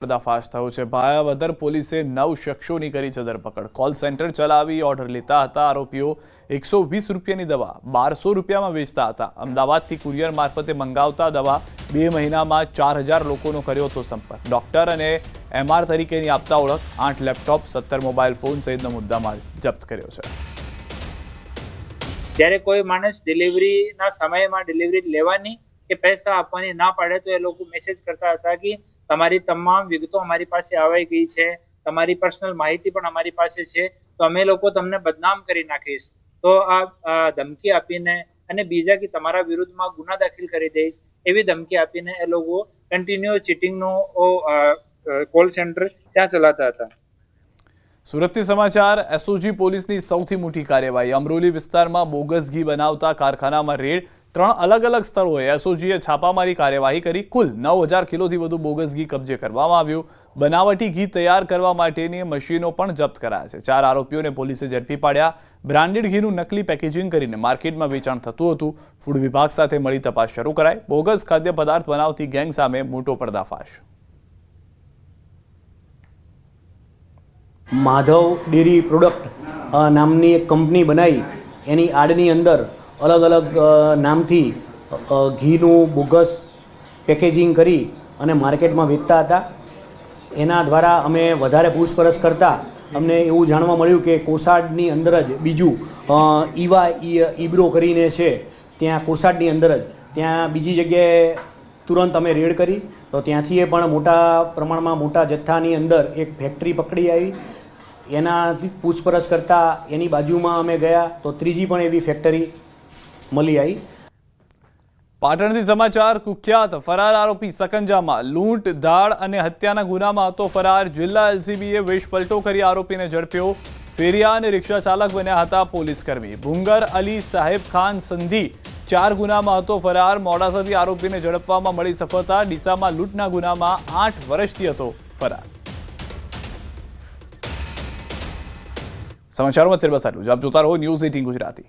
पर्दाफाश थयो छे। भायावदर पोलीसे 9 शख्सोनी करी छे धरपकड़। कॉल सेंटर चलावी ऑर्डर लेता हता। आरोपीओ 120 રૂપિયાની દવા 1200 રૂપિયામાં વેચતા હતા। અમદાવાદથી કુરિયર મારફતે મંગાવતા દવા 2 મહિનામાં 4000 લોકોનો કર્યો હતો સંપર્ક। ડોક્ટર અને એમઆર તરીકેની આપતા ઓળખ, 8 લેપટોપ, 17 મોબાઈલ ફોન સહિતનો મુદ્દામાલ જપ્ત કર્યો છે। જ્યારે કોઈ માણસ ડિલિવરીના સમયમાં ડિલિવરી લેવાની કે પૈસા આપવાની ના પાડે તો એ લોકો મેસેજ કરતા હતા કે તમારી તમામ વિગતો અમારી પાસે આવી ગઈ છે, તમારી પર્સનલ માહિતી પણ અમારી પાસે છે, તો અમે લોકો તમને બદનામ કરી નાખીશ। તો આ ધમકી આપીને અને બીજા કે તમારા વિરુદ્ધમાં ગુના દાખલ કરી દઈશ એવી ધમકી આપીને એ લોકો કન્ટિન્યુ ચીટિંગનો કોલ સેન્ટર ત્યાં ચલાવતા હતા। સુરતથી સમાચાર। એસઓજી પોલીસની સૌથી મોટી કાર્યવાહી। અમરોલી વિસ્તારમાં બોગસ ઘી બનાવતા કારખાનામાં રેડ। 3 અલગ અલગ સ્થળોએ એસઓજીએ છાપામારી કાર્યવાહી કરી। કુલ 9000 કિલોથી વધુ બોગસ ઘી કબજે કરવામાં આવ્યું। બનાવટી ઘી તૈયાર કરવા માટેની મશીનો પણ જપ્ત કરાયા છે। 4 આરોપીઓને પોલીસે ઝડપી પાડ્યા। બ્રાન્ડેડ ઘીનું નકલી પેકેજિંગ કરીને માર્કેટમાં વેચાણ થતું હતું। ફૂડ વિભાગ સાથે મળી તપાસ શરૂ કરાઈ। બોગસ ખાદ્ય પદાર્થ બનાવતી ગેંગ સામે મોટો પર્દાફાશ। माधव डेरी प्रोडक्ट नामनी एक कंपनी बनाई। एनी आडनी अंदर अलग अलग नामथी घीनु बोगस पेकेजिंग करी अने मार्केट में वेचता हता। एना द्वारा अमे वधारे पूछपरछ करता अमने एवुं जाणवा मळ्युं के कोसाडनी अंदर ज बीजू ईवा ईब्रो करीने छे, त्यां कोसाडनी अंदर ज त्यां बीजी जग्याए तुरंत अमे रेड करी तो त्यांथी पण मोटा प्रमाणमां मोटा जथ्थानी अंदर एक फेक्टरी पकड़ी आई। एना पूछपरछ करता एनी बाजुमां अमे गया तो त्रीजी पण एवी फेक्टरी मळी आई। पाटणथी समाचार। कुख्यात फरार आरोपी सकंजामां। लूंट, दाड़ अने हत्याना गुनामां हतो फरार। जिल्ला एलसीबीए वेशपलटो करी आरोपीने झड़प्यो। फेरिया अने रिक्शा चालक बन्या हता पोलीसकर्मी। भूंगर अली साहेब खान संधी 4 गुनामां हतो फरार। मोडासाथी आरोपीने झड़पवामां मળી सफलता। ડીસામાં લૂંટના ગુનામાં 8 વર્ષથી હતો ફરાર। સમાચારોમાં અત્યારે બસ આટલું જ। આપ જોતા રહો ન્યૂઝ 18 ગુજરાતી।